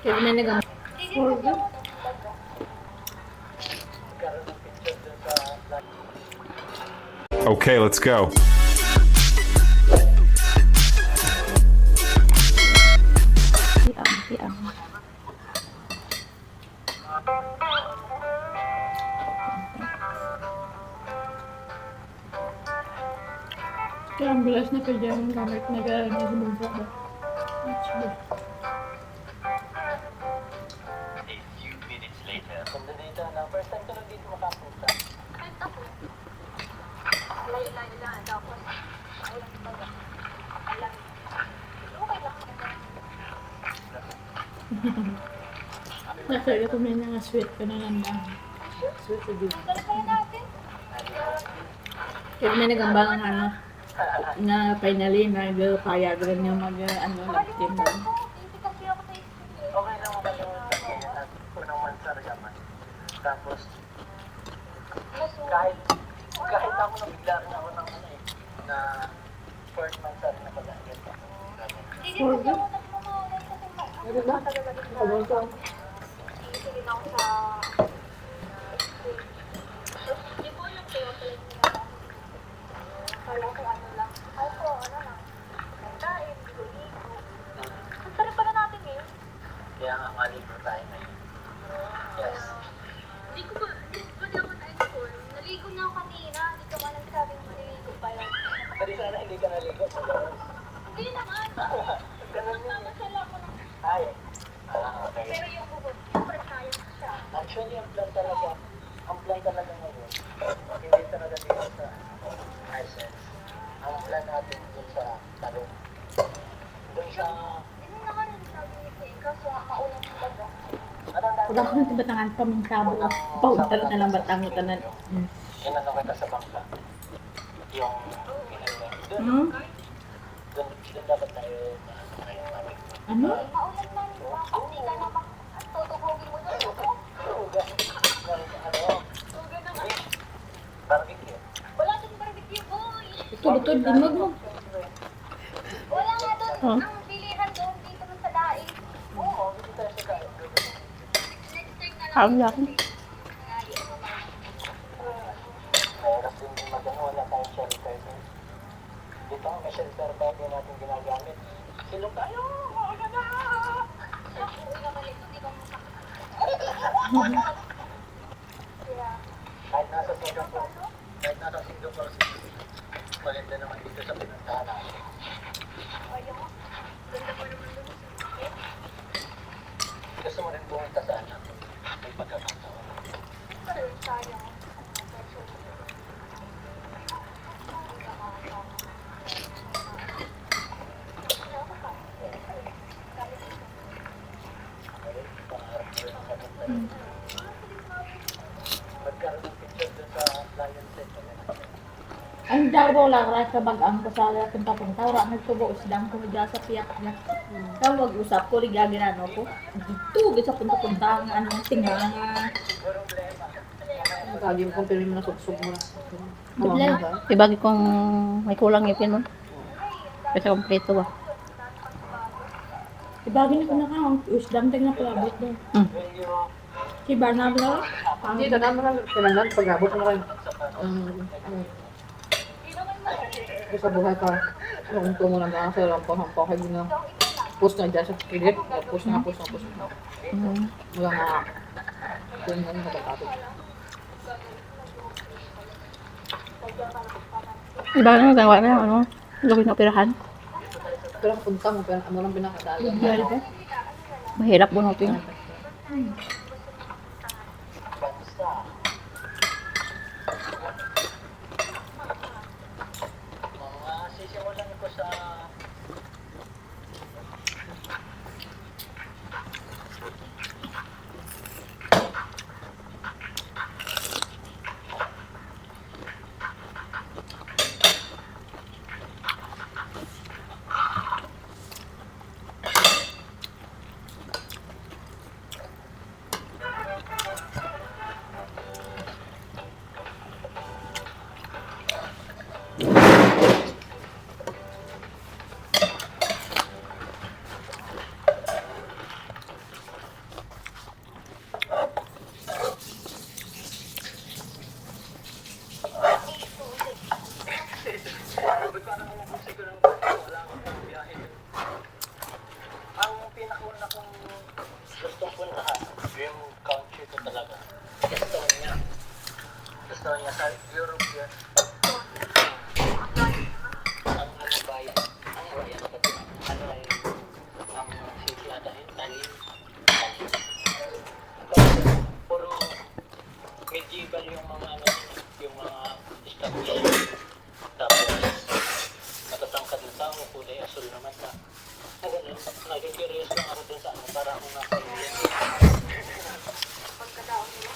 Kaya na nag Okay, let's go. Siang. Kaya ang bilas na pa dyan ang gamit na gano'n sa bangsa ba? A few minutes later. Kung dito na, first time ko lang dito makapunta. Kahit ako. Layo-layo lang. Tapos, ulan baga. Alam. Okay lang. Nakaya ko may mga sweet ka na lang ba? Sweet sa dito. Dala kayo natin. Kaya may nagambang ang ano, na finally nagpayagan niya nag-team doon. Hindi kasi ako sa isip. Okay lang ako yung sakyan at unang mansaryaman. Tapos, kahit ako nabigla rin ako ng ano eh, na first mansar na pag-agad ako. Hindi din kasi ako nagmamahalan kasi matagal na sige na ako sa... Hindi ko alam kayo pala yung ginagawa. Kala ko ano lang. Ay ko, ano lang. Kain, ligo. Ang sarap pala natin eh. Kaya nga malibre tayo ngayon. Yes. Hindi ko ba ako na-explore? Naligo na ako kanina. Hindi ko man nagsabing maliligo pa yun. Pero sana hindi ka naligo sa loob. Hindi naman. Ganun yun eh. Nagmamasala ko ng... Ay. Okay. Pero yung bubot, super sayang siya. Actually, ang plan talaga ngayon, hindi talaga dito sa Hisense. Ang plan natin dun sa talong. Dun sa... Hindi naman rin sabi ni Kuya, kaso maulang yung baga. Pag ako ng tibatangan pamintabo, paunta na lang batang tanan. Inano kita sa bangka. Yung pinag Hmm? Dun dapat tayo ngayon namin. Ano? Maulan man, hindi ka naman tutugugin mo doon. Tugan naman. Barbecue. Wala doon barbecue, boy. Tutod din mo. Wala nga doon. Huh? Ang bilihan doon dito sa daing. Oo, hindi tayo sa kain. Next time na lang. Ang laki. Mahirap din magano, wala tayong shelter din. Dito may shelter pa din natin ginagamit. Silong tayo! Mauna na! Uy, nabalik ko, di ba mo Kahit nasa Singapore City, maganda naman dito sa pinuntahan natin. Gusto mo rin pumunta sa anak. May pagkakataon. sayang. Magkaroon ng picture dun sa Lion Set. Ang daw lang ra sa bag-ang kasala punta-punta ora nagtubo isdang ko medya sa piyak niya. Tawag usap ko ligagi na no ko. Dito gid sa punta-punta ang anong tinganga. Lagi mo kung pili mo na suksog mo. Ibagi kong may kulang ipin mo. Kasi kompleto ba? Ibagi na ko na ka isdang ting na palabot do. Si Barnabla, Hindi, tanaan mo na. Kailangan pag-abot mo rin. Sa buhay ka. Kung mo na sa lampang-hampang kayo na. Post na dyan sa kilit. Post na. Wala nga. Kung nga nakapatapit. Ibagi na gawa na ano? Lugin na operahan. Pero punta mo, pero ano lang pinakadali. Bigyan ba? Mahirap bunutin. Sisimulan ko sa nasa, ganun, naging curious lang ako dun sa ano, para kung nasa alien. Pagkataon nila.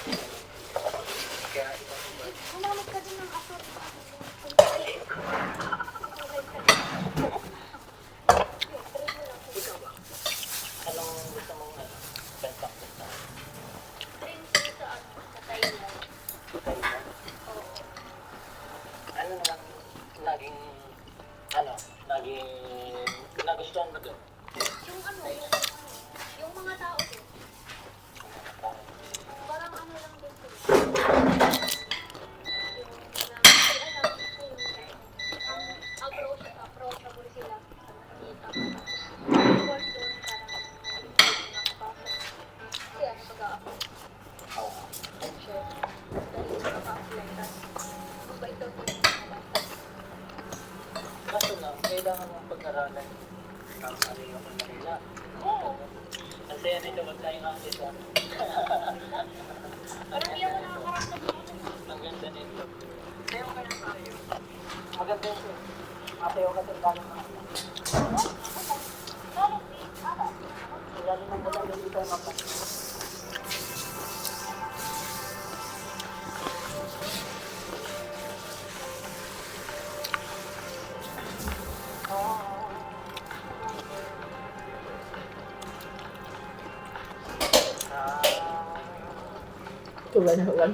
Kaya iba-iba. Gumamit ka din ng aso. Ikaw ba? Anong gusto mong ano? Bentang gusto? Drinks dito sa Thailand. Thailand? Oo. Ano naman naging, ano, naging, nagustuhan mo doon? Yung ano, yung mga tao din. Parang ano lang din sila. Yung approachable sila. Kita. Tapos doon parang nakapasok. Kasi ano pag-a-apply. Oo. Sure. Dahil nakaka-apply ka. Mabait daw po yung mga bata. Kaso lang, kailangan mong pag-aralan ang ano yung Manila. Oo. Ang saya nito, wag tayong angkit ah. Parang hindi ako nakakaramdam ng ano. Ang ganda nito. Sayo ka lang tayo. Maganda ito. Masayo ka sa tayo mga ano. Lalo ng maganda dito ang mapa. Tulad na ulan.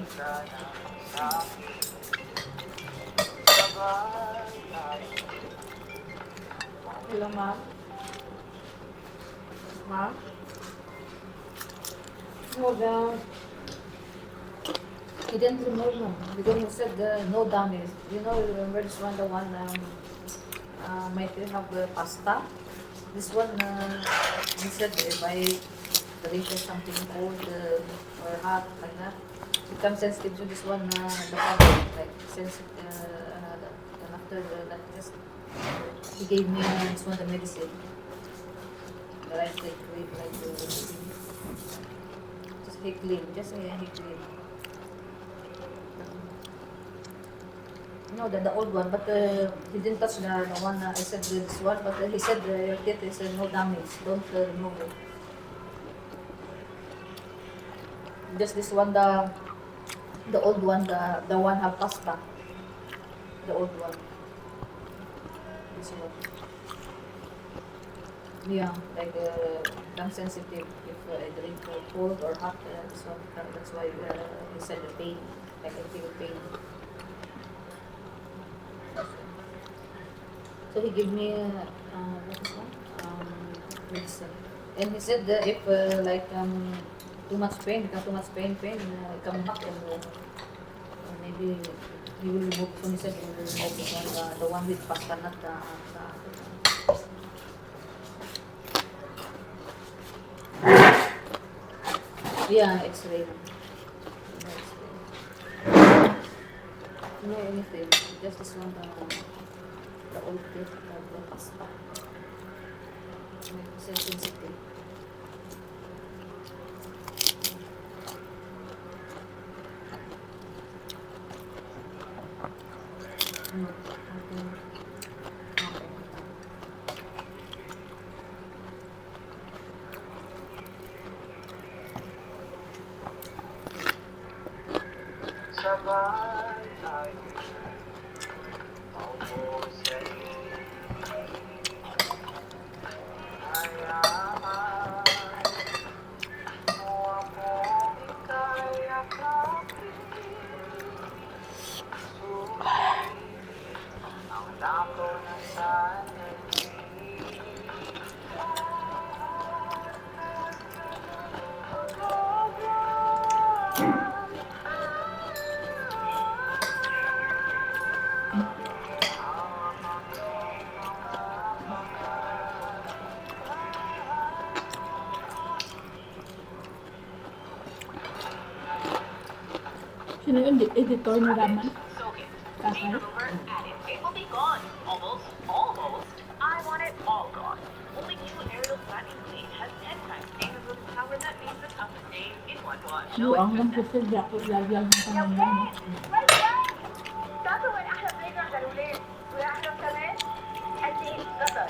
Hello, ma'am. Ma'am? No, he didn't remove them because he said no damage. You know, remember this one, the one might have pasta. This one, he said if I drink something cold or hot like that, become sensitive to this one, the public, like sensitive. And after that test, he gave me this one, the medicine. The right leg cream, like just he clean, just he clean. No, the old one, but he didn't touch the one I said this one, but he said your teeth is no damage, don't remove it. Just this one, the old one, the one have pasta. The old one. This one. Yeah, like I'm sensitive if I drink cold or hot. This one, that's why he said the pain, like I feel pain. So he gave me what is that? Medicine. And he said that if like too much pain, become too much pain, come back and maybe he will remove. So he said he will remove this one, the one with pasta, not the. Yeah, X-ray. No anything, just this one, the old bit of the pasta. It's sensitive. Sabay tayo maupo sa hayaan mo akong ika'y akapin. Sulit ang lako na sanay. Sino yung editor ni Raman? Kakay? It will be gone. Almost. I want it all gone. Only new Ariel Platinum Blade has 10 times Amazon power that means it's up to date in one wash. Buang lang kasi ako lagyan ng pangalan. تعرفوا وين احلى بلاي جراوند قالوا لي؟ وين احلى كمان؟ قد ايه قطر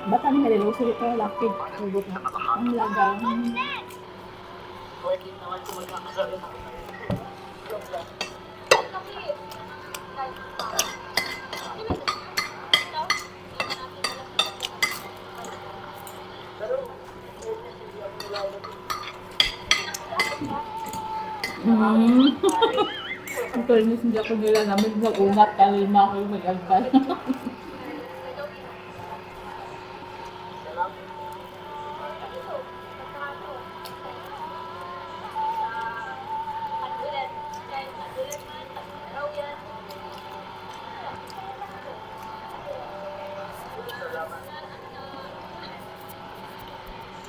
Bata ni Mariluso ito, laki. Ubot na. Ang lagang. Working naman kung magkakasabi na. Ang tulis hindi ako nila namin nag-unat kalima ako yung mag-agpal.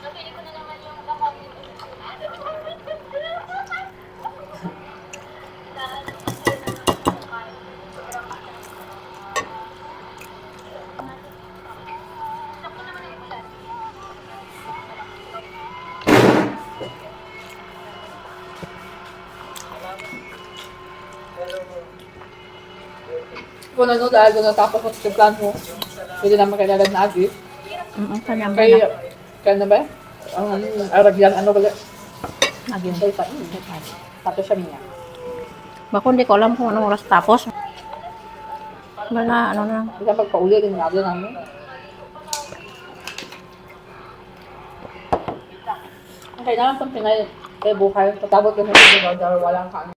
Napili ko na naman yung gamot. Kung ano dahil doon natapos mo sa plan mo, pwede naman kailangan na agi. Kanya ba Kay, na? kaya na ba? Ang aragyan, ano ba? Nagyan. Kaya pa, tapos siya niya. Bako hindi ko alam kung anong oras tapos. Wala, ano na. Kasi pagpauli, din nga namin. Ang kailangan sa Pinay, kaya buhay, patabot ka sa mga walang kaano.